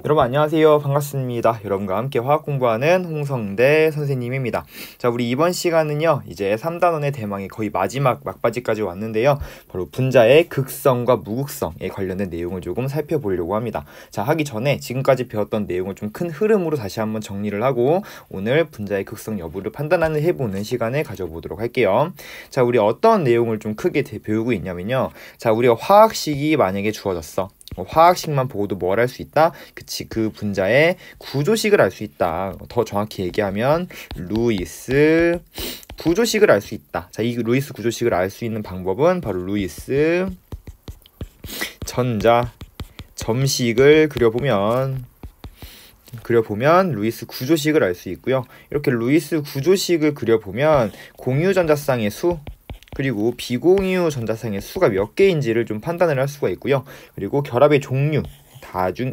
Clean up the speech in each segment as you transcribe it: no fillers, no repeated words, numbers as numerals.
여러분 안녕하세요. 반갑습니다. 여러분과 함께 화학 공부하는 홍성대 선생님입니다. 자, 우리 이번 시간은요, 이제 3단원의 대망의 거의 마지막 막바지까지 왔는데요. 바로 분자의 극성과 무극성에 관련된 내용을 조금 살펴보려고 합니다. 자, 하기 전에 지금까지 배웠던 내용을 좀 큰 흐름으로 다시 한번 정리를 하고 오늘 분자의 극성 여부를 판단하는 해보는 시간을 가져보도록 할게요. 자, 우리 어떤 내용을 좀 크게 배우고 있냐면요. 자, 우리가 화학식이 만약에 주어졌어. 화학식만 보고도 뭘 할 수 있다? 그치, 그 분자의 구조식을 알 수 있다. 더 정확히 얘기하면 루이스 구조식을 알 수 있다. 자, 이 루이스 구조식을 알 수 있는 방법은 바로 루이스 전자 점식을 그려보면 루이스 구조식을 알 수 있고요. 이렇게 루이스 구조식을 그려보면 공유 전자쌍의 수 그리고 비공유 전자쌍의 수가 몇 개인지를 좀 판단을 할 수가 있고요. 그리고 결합의 종류,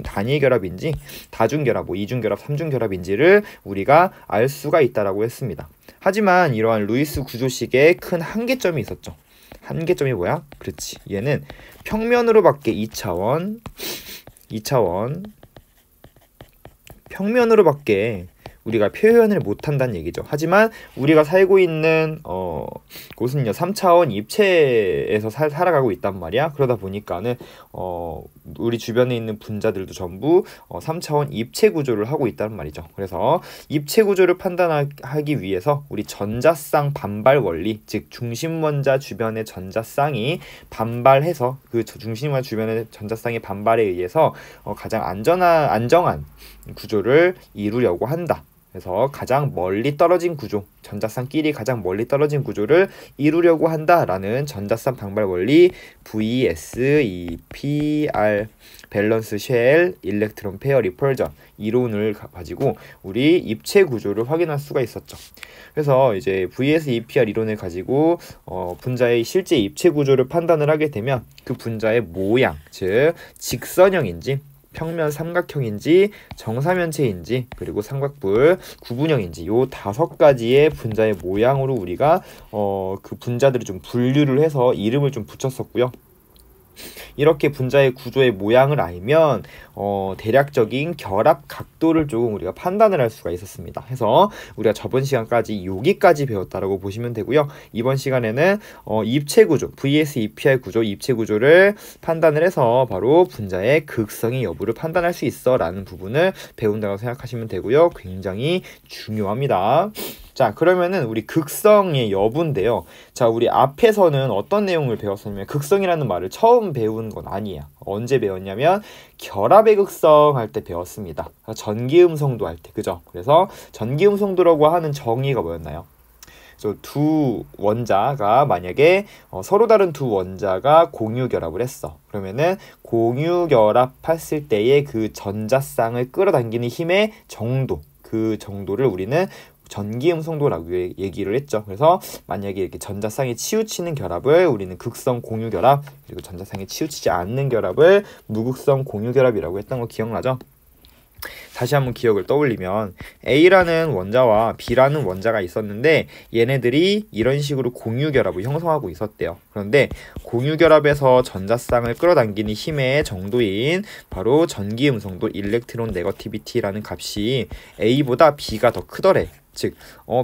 단일 결합인지 다중결합, 이중결합, 삼중결합인지를 우리가 알 수가 있다라고 했습니다. 하지만 이러한 루이스 구조식에 큰 한계점이 있었죠. 한계점이 뭐야? 그렇지, 얘는 평면으로밖에 2차원 평면으로밖에 우리가 표현을 못한다는 얘기죠. 하지만 우리가 살고 있는 곳은요 3차원 입체에서 살아가고 있단 말이야. 그러다 보니까는 우리 주변에 있는 분자들도 전부 3차원 입체 구조를 하고 있단 말이죠. 그래서 입체 구조를 판단하기 위해서 우리 전자쌍 반발 원리, 즉 중심원자 주변의 전자쌍이 반발해서 그 중심원자 주변의 전자쌍의 반발에 의해서 가장 안정한 구조를 이루려고 한다. 그래서 가장 멀리 떨어진 구조, 전자쌍끼리 가장 멀리 떨어진 구조를 이루려고 한다라는 전자쌍 반발 원리 VSEPR 밸런스 쉘 일렉트론 페어 리펄전 이론을 가지고 우리 입체 구조를 확인할 수가 있었죠. 그래서 이제 VSEPR 이론을 가지고 분자의 실제 입체 구조를 판단을 하게 되면 그 분자의 모양, 즉 직선형인지 평면 삼각형인지 정사면체인지 그리고 삼각뿔 구분형인지 요 5가지의 분자의 모양으로 우리가 그 분자들을 좀 분류를 해서 이름을 좀 붙였었고요. 이렇게 분자의 구조의 모양을 알면 대략적인 결합 각도를 조금 우리가 판단을 할 수가 있었습니다. 해서 우리가 저번 시간까지 여기까지 배웠다라고 보시면 되고요. 이번 시간에는 입체 구조, VSEPR 구조, 입체 구조를 판단을 해서 바로 분자의 극성의 여부를 판단할 수 있어 라는 부분을 배운다고 생각하시면 되고요. 굉장히 중요합니다. 자, 그러면은 우리 극성의 여부인데요. 자, 우리 앞에서는 어떤 내용을 배웠었냐면 극성이라는 말을 처음 배운 건 아니에요. 언제 배웠냐면 결합의 극성 할 때 배웠습니다. 전기음성도 할 때, 그죠? 그래서 전기음성도라고 하는 정의가 뭐였나요? 두 원자가 만약에 서로 다른 두 원자가 공유 결합을 했어. 그러면은 공유 결합했을 때의 그 전자쌍을 끌어당기는 힘의 정도, 그 정도를 우리는 전기음성도라고 얘기를 했죠. 그래서 만약에 이렇게 전자쌍이 치우치는 결합을 우리는 극성 공유 결합, 그리고 전자쌍이 치우치지 않는 결합을 무극성 공유 결합이라고 했던 거 기억나죠? 다시 한번 기억을 떠올리면 A라는 원자와 B라는 원자가 있었는데 얘네들이 이런 식으로 공유 결합을 형성하고 있었대요. 그런데 공유 결합에서 전자쌍을 끌어당기는 힘의 정도인 바로 전기음성도 일렉트론 네거티비티라는 값이 A보다 B가 더 크더래. 즉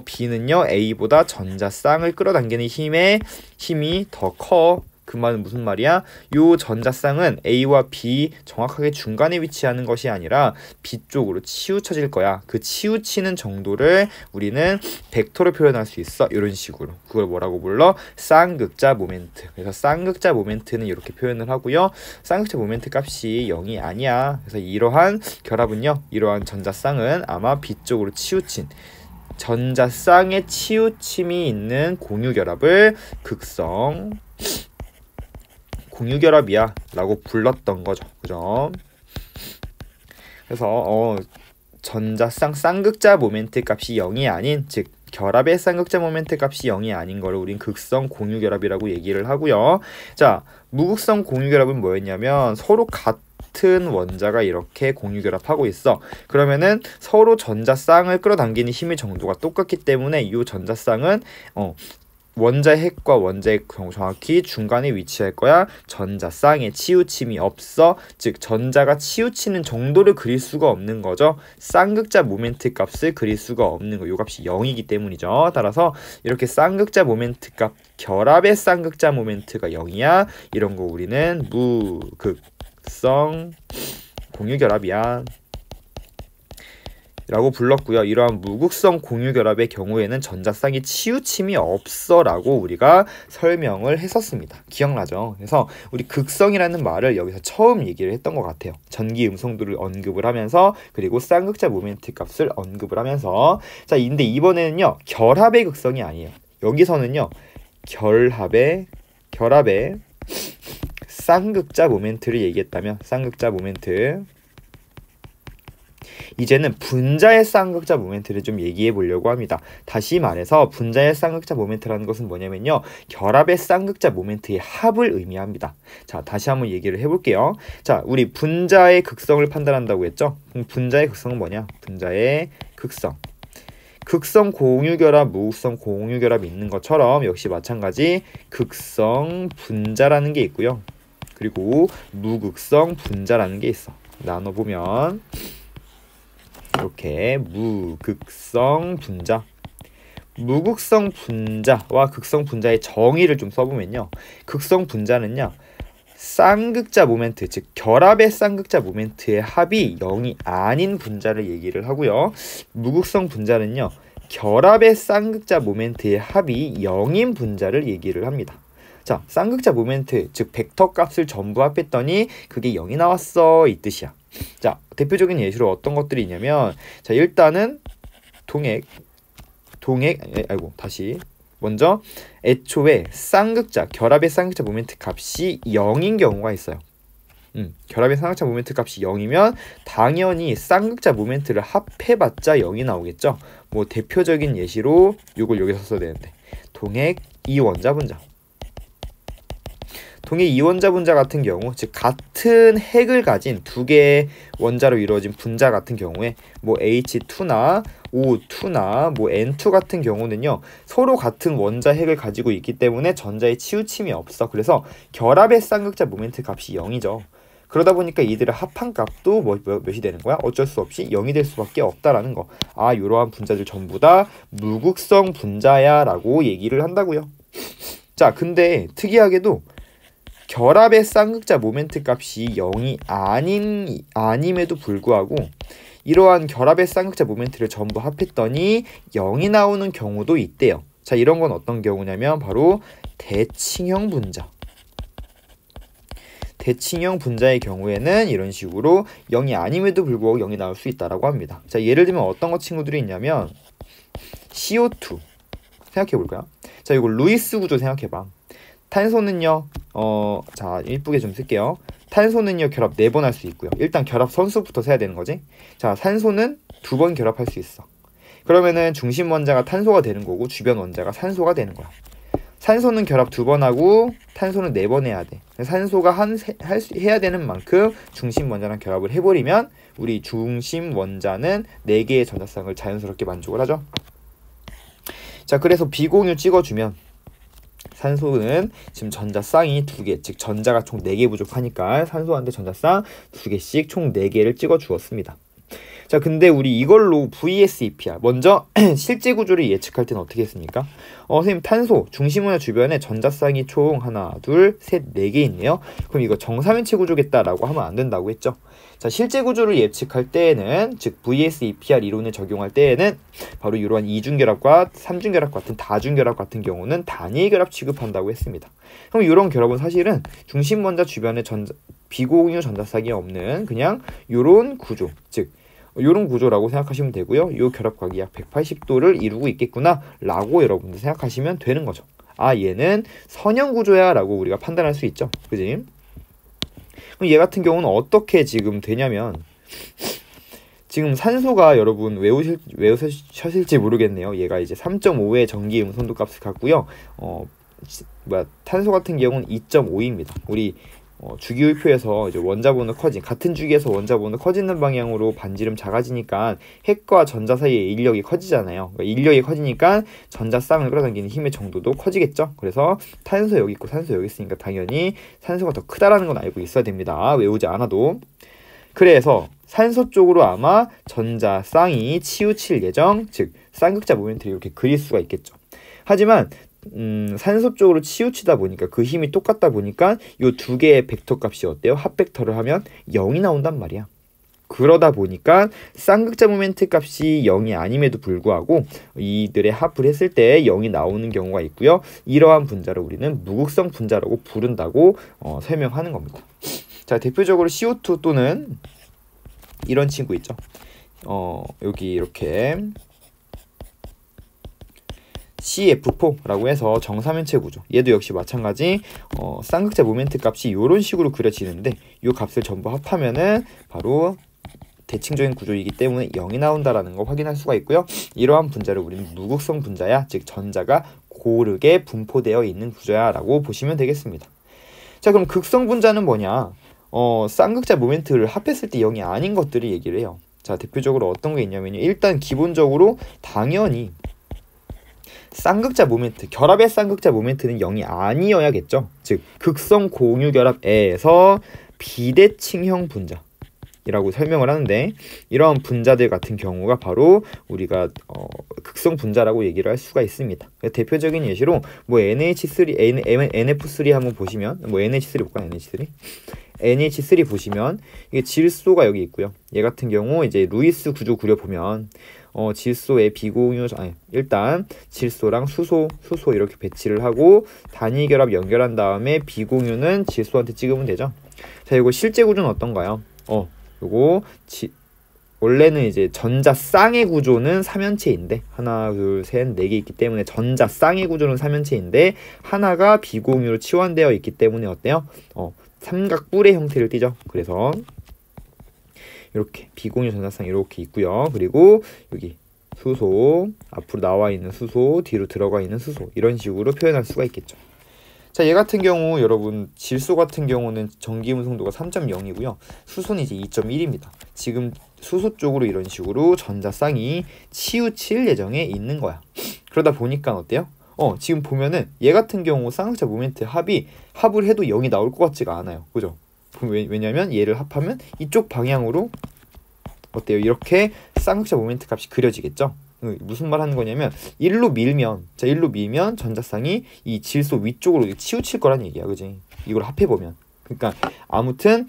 B는요 A보다 전자쌍을 끌어당기는 힘이 더 커. 그 말은 무슨 말이야? 요 전자쌍은 A와 B 정확하게 중간에 위치하는 것이 아니라 B 쪽으로 치우쳐질 거야. 그 치우치는 정도를 우리는 벡터로 표현할 수 있어. 이런 식으로. 그걸 뭐라고 불러? 쌍극자 모멘트. 그래서 쌍극자 모멘트는 이렇게 표현을 하고요. 쌍극자 모멘트 값이 0이 아니야. 그래서 이러한 결합은요. 이러한 전자쌍은 아마 B 쪽으로 치우친 전자쌍의 치우침이 있는 공유 결합을 극성 공유 결합이야 라고 불렀던 거죠. 그죠? 그래서 전자쌍 쌍극자 모멘트 값이 0이 아닌, 즉 결합의 쌍극자 모멘트 값이 0이 아닌 거를 우린 극성 공유 결합이라고 얘기를 하고요. 자, 무극성 공유 결합은 뭐였냐면 서로 같은 원자가 이렇게 공유 결합하고 있어. 그러면은 서로 전자쌍을 끌어당기는 힘의 정도가 똑같기 때문에 이 전자쌍은 원자의 핵과 원자의 정확히 중간에 위치할 거야. 전자쌍에 치우침이 없어. 즉 전자가 치우치는 정도를 그릴 수가 없는 거죠. 쌍극자 모멘트 값을 그릴 수가 없는 거. 이 값이 0이기 때문이죠. 따라서 이렇게 쌍극자 모멘트 값, 결합의 쌍극자 모멘트가 0이야. 이런 거 우리는 무극성 공유결합이야 라고 불렀고요. 이러한 무극성 공유결합의 경우에는 전자쌍이 치우침이 없어 라고 우리가 설명을 했었습니다. 기억나죠? 그래서 우리 극성이라는 말을 여기서 처음 얘기를 했던 것 같아요. 전기 음성도를 언급을 하면서 그리고 쌍극자 모멘트 값을 언급을 하면서 자, 근데 이번에는요. 결합의 극성이 아니에요. 여기서는요. 결합의 쌍극자 모멘트를 얘기했다면 쌍극자 모멘트 이제는 분자의 쌍극자 모멘트를 좀 얘기해 보려고 합니다. 다시 말해서 분자의 쌍극자 모멘트라는 것은 뭐냐면요. 결합의 쌍극자 모멘트의 합을 의미합니다. 자, 다시 한번 얘기를 해볼게요. 자, 우리 분자의 극성을 판단한다고 했죠? 그럼 분자의 극성은 뭐냐? 분자의 극성. 극성 공유결합, 무극성 공유결합이 있는 것처럼 역시 마찬가지 극성 분자라는 게 있고요. 그리고 무극성 분자라는 게 있어. 나눠보면 이렇게 무극성 분자, 무극성 분자와 극성 분자의 정의를 좀 써보면요. 극성 분자는요. 쌍극자 모멘트, 즉 결합의 쌍극자 모멘트의 합이 0이 아닌 분자를 얘기를 하고요. 무극성 분자는요. 결합의 쌍극자 모멘트의 합이 0인 분자를 얘기를 합니다. 자, 쌍극자 모멘트, 즉 벡터 값을 전부 합했더니 그게 0이 나왔어 이 뜻이야. 자, 대표적인 예시로 어떤 것들이 있냐면 자, 일단은 먼저 애초에 쌍극자, 결합의 쌍극자 모멘트 값이 0인 경우가 있어요. 결합의 쌍극자 모멘트 값이 0이면 당연히 쌍극자 모멘트를 합해봤자 0이 나오겠죠. 뭐 대표적인 예시로 이걸 여기서 써야 되는데 동핵 이원자 분자. 동해 이원자 분자 같은 경우, 즉 같은 핵을 가진 두 개의 원자로 이루어진 분자 같은 경우에 뭐 H2나 O2나 뭐 N2 같은 경우는요. 서로 같은 원자 핵을 가지고 있기 때문에 전자의 치우침이 없어. 그래서 결합의 쌍극자 모멘트 값이 0이죠. 그러다 보니까 이들의 합한 값도 몇이 되는 거야? 어쩔 수 없이 0이 될 수밖에 없다라는 거. 아, 이러한 분자들 전부 다 무극성 분자야 라고 얘기를 한다고요. 자, 근데 특이하게도 결합의 쌍극자 모멘트 값이 0이 아님에도 불구하고 이러한 결합의 쌍극자 모멘트를 전부 합했더니 0이 나오는 경우도 있대요. 자, 이런 건 어떤 경우냐면 바로 대칭형 분자. 대칭형 분자의 경우에는 이런 식으로 0이 아님에도 불구하고 0이 나올 수 있다라고 합니다. 자, 예를 들면 어떤 거 친구들이 있냐면 CO2 생각해 볼까요? 자, 이거 루이스 구조 생각해 봐. 탄소는요, 자, 이쁘게 좀 쓸게요. 탄소는요, 결합 4번 할 수 있고요. 일단 결합 선수부터 세야 되는 거지. 자, 산소는 2번 결합할 수 있어. 그러면은 중심 원자가 탄소가 되는 거고, 주변 원자가 산소가 되는 거야. 산소는 결합 2번 하고, 탄소는 4번 해야 돼. 산소가 해야 되는 만큼 중심 원자랑 결합을 해버리면, 우리 중심 원자는 4개의 전자쌍을 자연스럽게 만족을 하죠. 자, 그래서 비공유 찍어주면, 산소는 지금 전자쌍이 2개, 즉 전자가 총 4개 부족하니까 산소한테 전자쌍 2개씩 총 4개를 찍어 주었습니다. 자, 근데 우리 이걸로 VSEPR 먼저 실제 구조를 예측할 때는 어떻게 했습니까? 선생님, 탄소 중심원자 주변에 전자쌍이 총 하나, 둘, 셋, 4개 있네요. 그럼 이거 정사면체 구조겠다라고 하면 안 된다고 했죠. 자, 실제 구조를 예측할 때에는, 즉 VSEPR 이론을 적용할 때에는 바로 이러한 이중결합과 삼중결합 같은 다중결합 같은 경우는 단일 결합 취급한다고 했습니다. 그럼 이런 결합은 사실은 중심 원자 주변에 비공유 전자쌍이 없는 그냥 이런 구조, 즉 이런 구조라고 생각하시면 되고요. 이 결합각이 약 180도를 이루고 있겠구나 라고 여러분들 생각하시면 되는 거죠. 아, 얘는 선형 구조야 라고 우리가 판단할 수 있죠. 그지? 그럼 얘 같은 경우는 어떻게 지금 되냐면, 지금 산소가 여러분 외우셨을지 모르겠네요. 얘가 이제 3.5의 전기 음선도 값을 갖고요. 탄소 같은 경우는 2.5입니다. 우리 주기율표에서 이제 원자번호 커진 같은 주기에서 원자번호 커지는 방향으로 반지름 작아지니까 핵과 전자 사이의 인력이 커지잖아요. 그러니까 인력이 커지니까 전자 쌍을 끌어당기는 힘의 정도도 커지겠죠. 그래서 탄소 여기 있고 산소 여기 있으니까 당연히 산소가 더 크다라는 건 알고 있어야 됩니다. 외우지 않아도. 그래서 산소 쪽으로 아마 전자 쌍이 치우칠 예정, 즉 쌍극자 모멘트를 이렇게 그릴 수가 있겠죠. 하지만 산소 쪽으로 치우치다 보니까 그 힘이 똑같다 보니까 이 두 개의 벡터 값이 어때요? 합벡터를 하면 0이 나온단 말이야. 그러다 보니까 쌍극자 모멘트 값이 0이 아님에도 불구하고 이들의 합을 했을 때 0이 나오는 경우가 있고요. 이러한 분자를 우리는 무극성 분자라고 부른다고 설명하는 겁니다. 자, 대표적으로 CO2 또는 이런 친구 있죠. 여기 이렇게 CF4라고 해서 정사면체 구조. 얘도 역시 마찬가지 쌍극자 모멘트 값이 이런 식으로 그려지는데 이 값을 전부 합하면은 바로 대칭적인 구조이기 때문에 0이 나온다라는 거 확인할 수가 있고요. 이러한 분자를 우리는 무극성 분자야, 즉 전자가 고르게 분포되어 있는 구조야 라고 보시면 되겠습니다. 자, 그럼 극성 분자는 뭐냐? 쌍극자 모멘트를 합했을 때 0이 아닌 것들을 얘기를 해요. 자, 대표적으로 어떤 게 있냐면요. 일단 기본적으로 당연히 쌍극자 모멘트, 결합의 쌍극자 모멘트는 0이 아니어야겠죠. 즉 극성 공유 결합에서 비대칭형 분자이라고 설명을 하는데 이러한 분자들 같은 경우가 바로 우리가 극성 분자라고 얘기를 할 수가 있습니다. 대표적인 예시로 뭐 NH3, NF3 한번 보시면 뭐 NH3 볼까? NH3 보시면 이게 질소가 여기 있고요. 얘 같은 경우 이제 루이스 구조 그려보면 질소의 비공유, 일단 질소랑 수소 이렇게 배치를 하고 단위 결합 연결한 다음에 비공유는 질소한테 찍으면 되죠. 자, 이거 실제 구조는 어떤가요? 요거 원래는 이제 전자 쌍의 구조는 3면체인데 하나, 둘, 셋, 4개 있기 때문에 전자 쌍의 구조는 3면체인데 하나가 비공유로 치환되어 있기 때문에 어때요? 삼각뿔의 형태를 띠죠. 그래서 이렇게 비공유 전자쌍 이렇게 있고요. 그리고 여기 수소, 앞으로 나와 있는 수소, 뒤로 들어가 있는 수소, 이런 식으로 표현할 수가 있겠죠. 자, 얘 같은 경우 여러분 질소 같은 경우는 전기 운송도가 3.0이고요. 수소는 이제 2.1입니다. 지금 수소 쪽으로 이런 식으로 전자쌍이 치우칠 예정에 있는 거야. 그러다 보니까 어때요? 지금 보면은 얘 같은 경우 쌍극자 모멘트 합을 해도 0이 나올 것 같지가 않아요. 그죠? 왜냐면 얘를 합하면 이쪽 방향으로 어때요? 이렇게 쌍극자 모멘트 값이 그려지겠죠? 무슨 말 하는 거냐면 일로 밀면 전자쌍이 이 질소 위쪽으로 치우칠 거란 얘기야. 그지? 이걸 합해보면. 그러니까 아무튼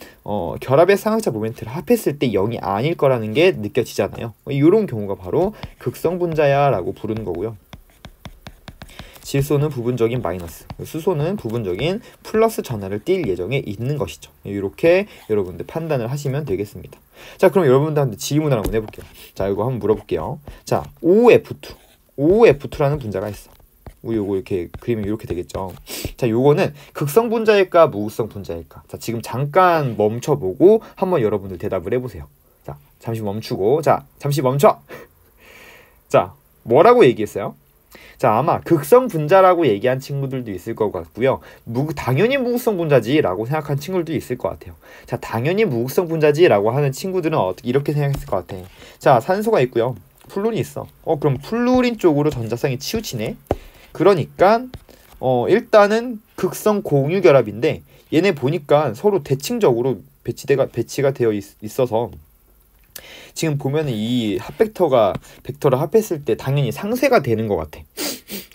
결합의 쌍극자 모멘트를 합했을 때 0이 아닐 거라는 게 느껴지잖아요. 이런 경우가 바로 극성 분자야 라고 부르는 거고요. 질소는 부분적인 마이너스, 수소는 부분적인 플러스 전하를 띌 예정에 있는 것이죠. 이렇게 여러분들 판단을 하시면 되겠습니다. 자, 그럼 여러분들한테 질문을 한번 해볼게요. 자, 이거 한번 물어볼게요. 자, OF2라는 분자가 있어. 우리 요거 이렇게 그리면 이렇게 되겠죠. 자, 요거는 극성 분자일까 무극성 분자일까? 자, 지금 잠깐 멈춰보고 한번 여러분들 대답을 해보세요. 자, 잠시 멈추고, 자, 잠시 멈춰. 자, 뭐라고 얘기했어요? 자, 아마 극성 분자라고 얘기한 친구들도 있을 것 같고요. 당연히 무극성 분자지라고 생각한 친구들도 있을 것 같아요. 자, 당연히 무극성 분자지라고 하는 친구들은 어떻게 이렇게 생각했을 것 같아. 자, 산소가 있고요. 플루린이 있어. 그럼 플루린 쪽으로 전자쌍이 치우치네. 그러니까 일단은 극성 공유 결합인데 얘네 보니까 서로 대칭적으로 배치가 되어 있어서 지금 보면은 이 벡터를 합했을 때 당연히 상쇄가 되는 것 같아.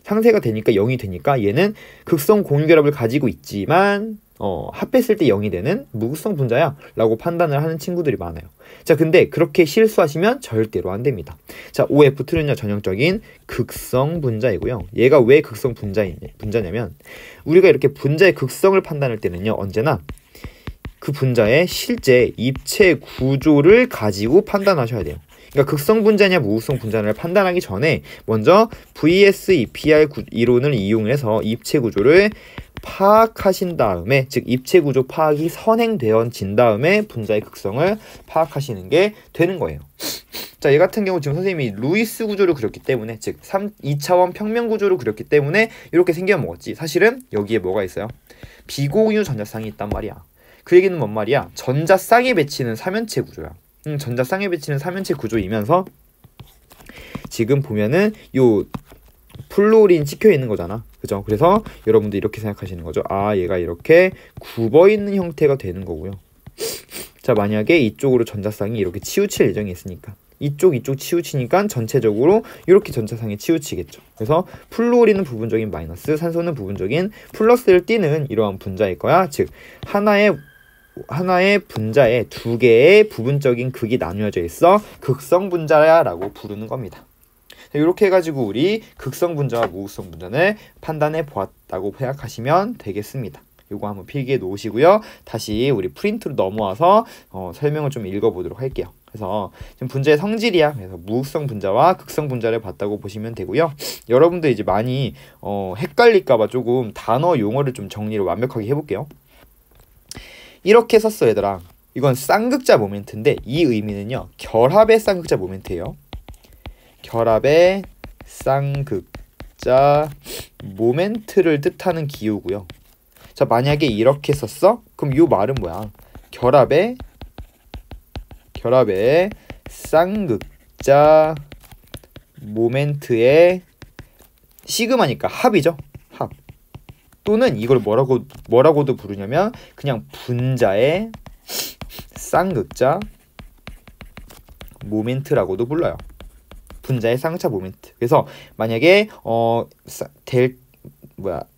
상쇄가 되니까 0이 되니까 얘는 극성 공유 결합을 가지고 있지만 합했을 때 0이 되는 무극성 분자야 라고 판단을 하는 친구들이 많아요. 자, 근데 그렇게 실수하시면 절대로 안 됩니다. 자, OF2는요 전형적인 극성 분자이고요. 얘가 왜 극성 분자냐면 우리가 이렇게 분자의 극성을 판단할 때는요 언제나 그 분자의 실제 입체 구조를 가지고 판단하셔야 돼요. 그러니까 극성 분자냐 무극성 분자냐를 판단하기 전에 먼저 VS-EPR 이론을 이용해서 입체 구조를 파악하신 다음에, 즉 입체 구조 파악이 선행되어진 다음에 분자의 극성을 파악하시는 게 되는 거예요. 자, 얘 같은 경우 지금 선생님이 루이스 구조를 그렸기 때문에, 즉 2차원 평면 구조를 그렸기 때문에 이렇게 생겨 먹었지. 사실은 여기에 뭐가 있어요? 비공유 전자쌍이 있단 말이야. 그 얘기는 뭔 말이야? 전자 쌍에 배치는 3연체 구조야. 전자 쌍에 배치는 3연체 구조이면서 지금 보면은 요 플로린 찍혀 있는 거잖아. 그죠? 그래서 여러분들 이렇게 생각하시는 거죠. 아, 얘가 이렇게 굽어 있는 형태가 되는 거고요. 자, 만약에 이쪽으로 전자쌍이 이렇게 치우칠 예정이 있으니까 이쪽 치우치니까 전체적으로 이렇게 전자쌍이 치우치겠죠. 그래서 플루오린은 부분적인 마이너스, 산소는 부분적인 플러스를 띠는 이러한 분자일 거야. 즉 하나의 분자에 두 개의 부분적인 극이 나뉘어져 있어 극성 분자라고 부르는 겁니다. 이렇게 해가지고 우리 극성 분자와 무극성 분자를 판단해 보았다고 생각하시면 되겠습니다. 요거 한번 필기해 놓으시고요. 다시 우리 프린트로 넘어와서 설명을 좀 읽어보도록 할게요. 그래서 지금 분자의 성질이야. 그래서 무극성 분자와 극성 분자를 봤다고 보시면 되고요. 여러분들 이제 많이 헷갈릴까봐 조금 단어 용어를 좀 정리를 완벽하게 해볼게요. 이렇게 썼어 얘들아. 이건 쌍극자 모멘트인데 이 의미는요, 결합의 쌍극자 모멘트예요. 결합의 쌍극자 모멘트를 뜻하는 기호고요. 자, 만약에 이렇게 썼어? 그럼 이 말은 뭐야? 결합의 쌍극자 모멘트의 시그마니까 합이죠. 합. 또는 이걸 뭐라고도 부르냐면 그냥 분자의 쌍극자 모멘트라고도 불러요. 분자의 쌍극자 모멘트. 그래서 만약에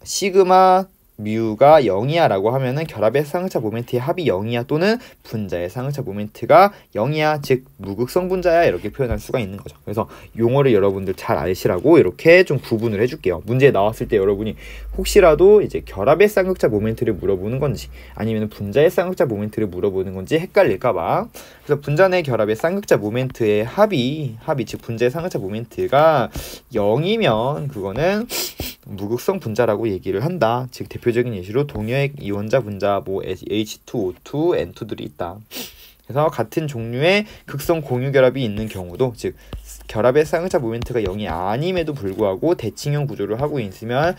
시그마 뮤가 0이야 라고 하면은 결합의 쌍극자 모멘트의 합이 0이야 또는 분자의 쌍극자 모멘트가 0이야, 즉 무극성 분자야, 이렇게 표현할 수가 있는 거죠. 그래서 용어를 여러분들 잘 아시라고 이렇게 좀 구분을 해줄게요. 문제에 나왔을 때 여러분이 혹시라도 이제 결합의 쌍극자 모멘트를 물어보는 건지 아니면 분자의 쌍극자 모멘트를 물어보는 건지 헷갈릴까봐. 그래서 분자 내 결합의 쌍극자 모멘트의 합이 즉 분자의 쌍극자 모멘트가 0이면 그거는 무극성 분자라고 얘기를 한다. 즉 대표적인 예시로 동여액 이원자 분자 H2O2, N2들이 있다. 그래서 같은 종류의 극성 공유 결합이 있는 경우도, 즉 결합의 쌍극자 모멘트가 0이 아님에도 불구하고 대칭형 구조를 하고 있으면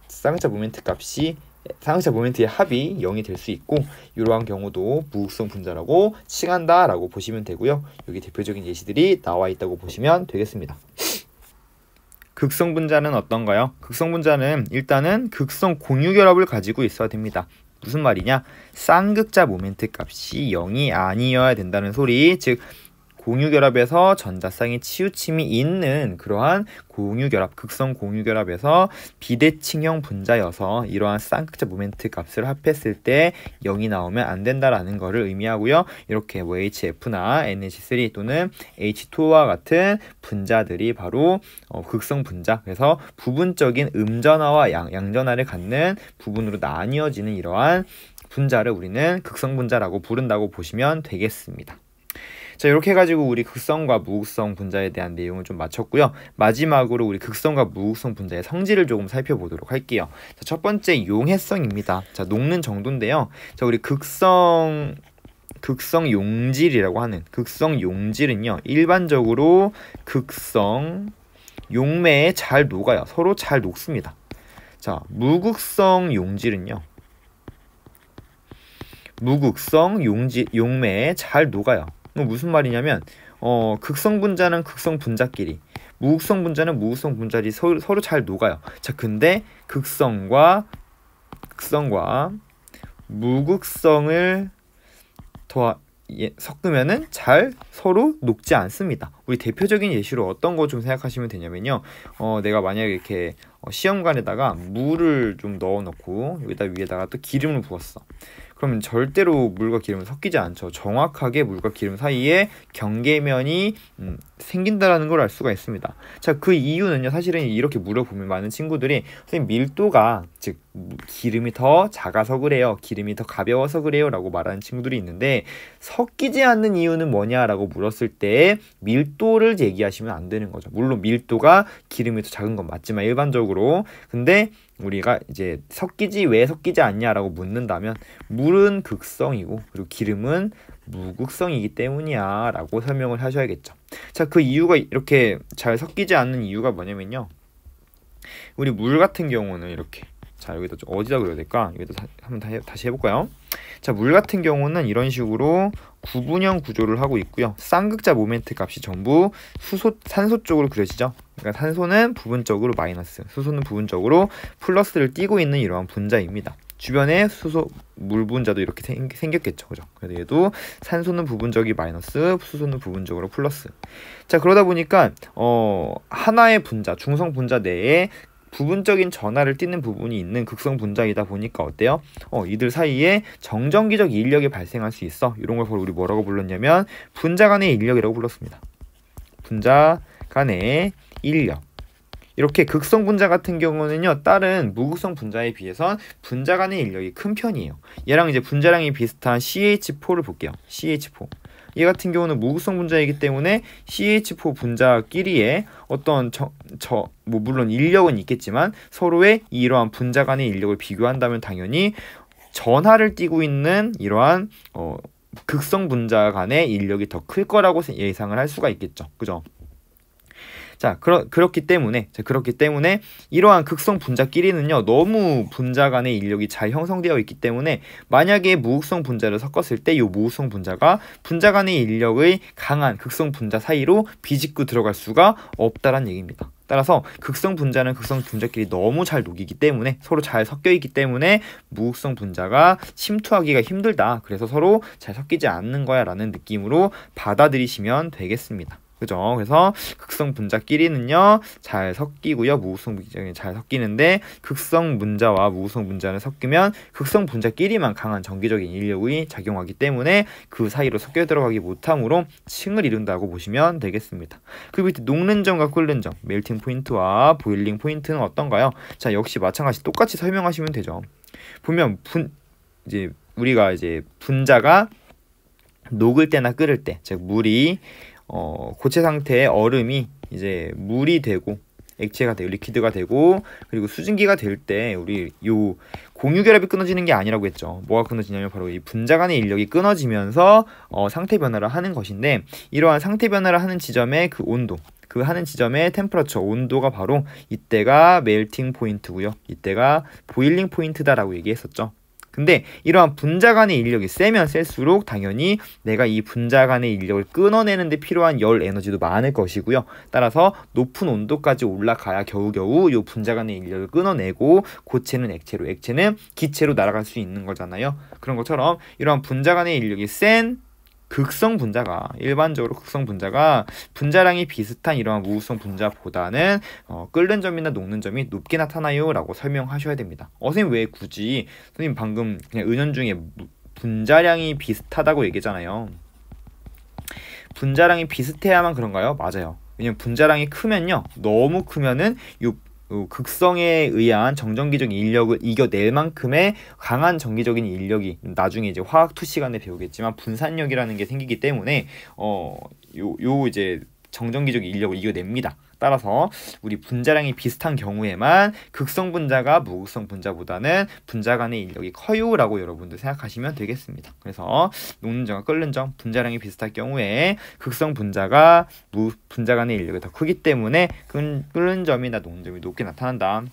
쌍극자 모멘트의 합이 0이 될 수 있고, 이러한 경우도 무극성 분자라고 칭한다라고 보시면 되고요. 여기 대표적인 예시들이 나와 있다고 보시면 되겠습니다. 극성 분자는 어떤가요? 극성 분자는 일단은 극성 공유 결합을 가지고 있어야 됩니다. 무슨 말이냐? 쌍극자 모멘트 값이 0이 아니어야 된다는 소리. 즉 공유결합에서 전자쌍의 치우침이 있는 그러한 공유결합, 극성 공유결합에서 비대칭형 분자여서 이러한 쌍극자 모멘트 값을 합했을 때 0이 나오면 안 된다라는 것을 의미하고요. 이렇게 뭐 HF나 NH3 또는 H2와 같은 분자들이 바로 극성 분자, 그래서 부분적인 음전화와 양전화를 갖는 부분으로 나뉘어지는 이러한 분자를 우리는 극성 분자라고 부른다고 보시면 되겠습니다. 자, 이렇게 해가지고 우리 극성과 무극성 분자에 대한 내용을 좀 마쳤고요. 마지막으로 우리 극성과 무극성 분자의 성질을 조금 살펴보도록 할게요. 자, 첫 번째 용해성입니다. 자, 녹는 정도인데요. 자, 우리 극성 용질이라고 하는 극성 용질은요, 일반적으로 극성 용매에 잘 녹아요. 서로 잘 녹습니다. 자, 무극성 용질은요, 무극성 용매에 잘 녹아요. 무슨 말이냐면 극성 분자는 극성 분자끼리, 무극성 분자는 무극성 분자끼리 서로 잘 녹아요. 자, 근데 극성과 무극성을 섞으면은 잘 서로 녹지 않습니다. 우리 대표적인 예시로 어떤 거 좀 생각하시면 되냐면요, 내가 만약에 이렇게 시험관에다가 물을 좀 넣어 놓고 여기다 위에다가 또 기름을 부었어. 그러면 절대로 물과 기름은 섞이지 않죠. 정확하게 물과 기름 사이에 경계면이 생긴다라는 걸 알 수가 있습니다. 자, 그 이유는요, 사실은 이렇게 물어보면 많은 친구들이 선생님 밀도가, 즉 기름이 더 작아서 그래요, 기름이 더 가벼워서 그래요 라고 말하는 친구들이 있는데, 섞이지 않는 이유는 뭐냐라고 물었을 때 밀도를 얘기하시면 안 되는 거죠. 물론 밀도가 기름이 더 작은 건 맞지만 일반적으로, 근데 우리가 이제 왜 섞이지 않냐라고 묻는다면 물은 극성이고 그리고 기름은 무극성이기 때문이야 라고 설명을 하셔야겠죠. 자, 그 이유가 이렇게 잘 섞이지 않는 이유가 뭐냐면요, 우리 물 같은 경우는 이렇게, 자 여기다 어디다 그려야 될까? 여기다 한번 다시 해볼까요? 자, 물 같은 경우는 이런 식으로 구분형 구조를 하고 있고요. 쌍극자 모멘트 값이 전부 산소 쪽으로 그려지죠. 그러니까 산소는 부분적으로 마이너스, 수소는 부분적으로 플러스를 띠고 있는 이러한 분자입니다. 주변에 수소 물 분자도 이렇게 생겼겠죠, 그죠? 그래서 얘도 산소는 부분적이 마이너스, 수소는 부분적으로 플러스. 자, 그러다 보니까 하나의 분자, 중성 분자 내에 부분적인 전하를 띠는 부분이 있는 극성 분자이다 보니까 어때요? 이들 사이에 정전기적 인력이 발생할 수 있어. 이런 걸 우리 뭐라고 불렀냐면 분자 간의 인력이라고 불렀습니다. 분자 간의 인력. 이렇게 극성 분자 같은 경우는요, 다른 무극성 분자에 비해선 분자 간의 인력이 큰 편이에요. 얘랑 이제 분자량이 비슷한 CH4를 볼게요. CH4. 얘 같은 경우는 무극성 분자이기 때문에 CH4 분자끼리의 어떤 물론 인력은 있겠지만 서로의 이러한 분자 간의 인력을 비교한다면 당연히 전하를 띠고 있는 이러한 극성 분자 간의 인력이 더 클 거라고 예상을 할 수가 있겠죠. 그죠? 자, 그렇기 때문에 이러한 극성 분자끼리는요, 너무 분자 간의 인력이 잘 형성되어 있기 때문에 만약에 무극성 분자를 섞었을 때 이 무극성 분자가 분자 간의 인력의 강한 극성 분자 사이로 비집고 들어갈 수가 없다란 얘기입니다. 따라서 극성 분자는 극성 분자끼리 너무 잘 녹이기 때문에 서로 잘 섞여 있기 때문에 무극성 분자가 침투하기가 힘들다. 그래서 서로 잘 섞이지 않는 거야 라는 느낌으로 받아들이시면 되겠습니다. 그죠? 그래서 극성 분자끼리는요 잘 섞이고요, 무극성 분자끼리 잘 섞이는데 극성 분자와 무극성 분자는 섞이면 극성 분자끼리만 강한 전기적인 인력이 작용하기 때문에 그 사이로 섞여 들어가기 못함으로 층을 이룬다고 보시면 되겠습니다. 그 밑에 녹는 점과 끓는 점, 멜팅 포인트와 보일링 포인트는 어떤가요? 자, 역시 마찬가지 똑같이 설명하시면 되죠. 보면 우리가 분자가 녹을 때나 끓을 때, 즉 물이 고체 상태의 얼음이 이제 물이 되고 액체가 되고 리퀴드가 되고 그리고 수증기가 될 때 우리 요 공유결합이 끊어지는 게 아니라고 했죠. 뭐가 끊어지냐면 바로 이 분자 간의 인력이 끊어지면서 상태 변화를 하는 것인데, 이러한 상태 변화를 하는 지점의 그 온도, 그 하는 지점의 템퍼러처 온도가 바로 이때가 멜팅 포인트고요, 이때가 보일링 포인트다라고 얘기했었죠. 근데 이러한 분자 간의 인력이 세면 셀수록 당연히 내가 이 분자 간의 인력을 끊어내는 데 필요한 열 에너지도 많을 것이고요. 따라서 높은 온도까지 올라가야 겨우겨우 이 분자 간의 인력을 끊어내고 고체는 액체로, 액체는 기체로 날아갈 수 있는 거잖아요. 그런 것처럼 이러한 분자 간의 인력이 센 극성 분자가, 일반적으로 극성 분자가 분자량이 비슷한 이러한 무극성 분자보다는 끓는 점이나 녹는 점이 높게 나타나요 라고 설명하셔야 됩니다. 선생님 왜 굳이, 선생님 방금 그냥 은연중에 분자량이 비슷하다고 얘기했잖아요. 분자량이 비슷해야만 그런가요? 맞아요. 왜냐면 분자량이 크면요, 너무 크면은 극성에 의한 정전기적인 인력을 이겨낼 만큼의 강한 전기적인 인력이, 나중에 이제 화학 투 시간에 배우겠지만 분산력이라는 게 생기기 때문에 이제 정전기적인 인력을 이겨냅니다. 따라서 우리 분자량이 비슷한 경우에만 극성 분자가 무극성 분자보다는 분자 간의 인력이 커요 라고 여러분들 생각하시면 되겠습니다. 그래서 녹는 점과 끓는 점, 분자량이 비슷할 경우에 극성 분자가 분자 간의 인력이 더 크기 때문에 끓는 점이나 녹는 점이 높게 나타난다.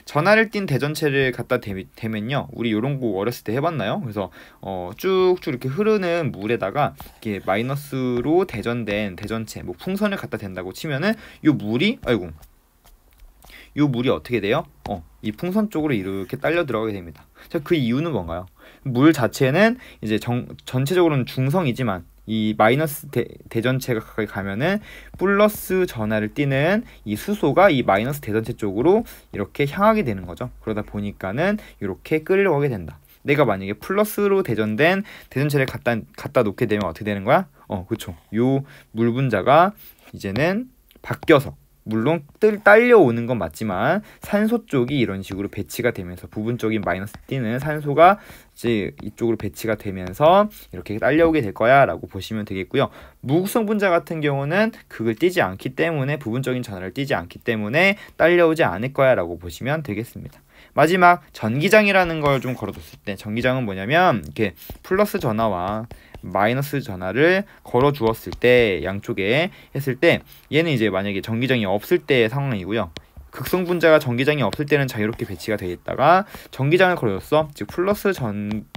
전하를 띤 대전체를 갖다 대면요, 우리 요런 거 어렸을 때 해봤나요? 그래서 쭉쭉 이렇게 흐르는 물에다가 이렇게 마이너스로 대전된 대전체, 뭐 풍선을 갖다 댄다고 치면은 요 물이 어떻게 돼요? 이 풍선 쪽으로 이렇게 딸려 들어가게 됩니다. 자, 그 이유는 뭔가요? 물 자체는 이제 전체적으로는 중성이지만 이 마이너스 대전체가 가까이 가면은 플러스 전하를 띠는 이 수소가 이 마이너스 대전체 쪽으로 이렇게 향하게 되는 거죠. 그러다 보니까는 이렇게 끌려오게 된다. 내가 만약에 플러스로 대전된 대전체를 갖다 놓게 되면 어떻게 되는 거야? 그쵸. 요 물 분자가 이제는 바뀌어서, 물론 딸려오는 건 맞지만 산소 쪽이 이런 식으로 배치가 되면서 부분적인 마이너스 띠는 산소가 이제 이쪽으로 배치가 되면서 이렇게 딸려오게 될 거야 라고 보시면 되겠고요. 무극성 분자 같은 경우는 극을 띠지 않기 때문에, 부분적인 전하를 띠지 않기 때문에 딸려오지 않을 거야 라고 보시면 되겠습니다. 마지막 전기장이라는 걸 좀 걸어뒀을 때, 전기장은 뭐냐면 이렇게 플러스 전하와 마이너스 전하를 걸어 주었을 때, 양쪽에 했을 때 얘는 이제 만약에 전기장이 없을 때의 상황이고요. 극성 분자가 전기장이 없을 때는 자유롭게 배치가 되어 있다가 전기장을 걸어줬어. 즉 플러스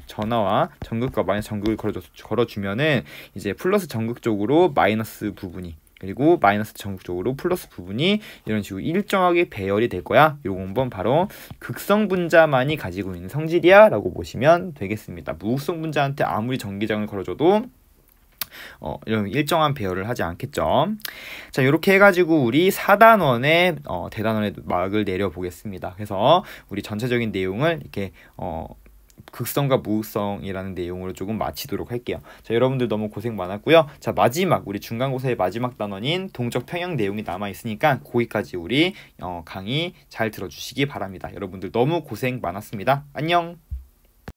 전하와 전극과 마이너스 전극을 걸어주면은 이제 플러스 전극 쪽으로 마이너스 부분이, 그리고 마이너스 전극 쪽으로 플러스 부분이 이런 식으로 일정하게 배열이 될 거야. 요 공번 바로 극성 분자만이 가지고 있는 성질이야 라고 보시면 되겠습니다. 무극성 분자한테 아무리 전기장을 걸어줘도 이런 일정한 배열을 하지 않겠죠. 자, 이렇게 해가지고 우리 4단원의 대단원의 막을 내려보겠습니다. 그래서 우리 전체적인 내용을 이렇게 극성과 무극성이라는 내용으로 조금 마치도록 할게요. 자, 여러분들 너무 고생 많았고요. 자, 마지막 우리 중간고사의 마지막 단원인 동적 평형 내용이 남아 있으니까 거기까지 우리 강의 잘 들어주시기 바랍니다. 여러분들 너무 고생 많았습니다. 안녕.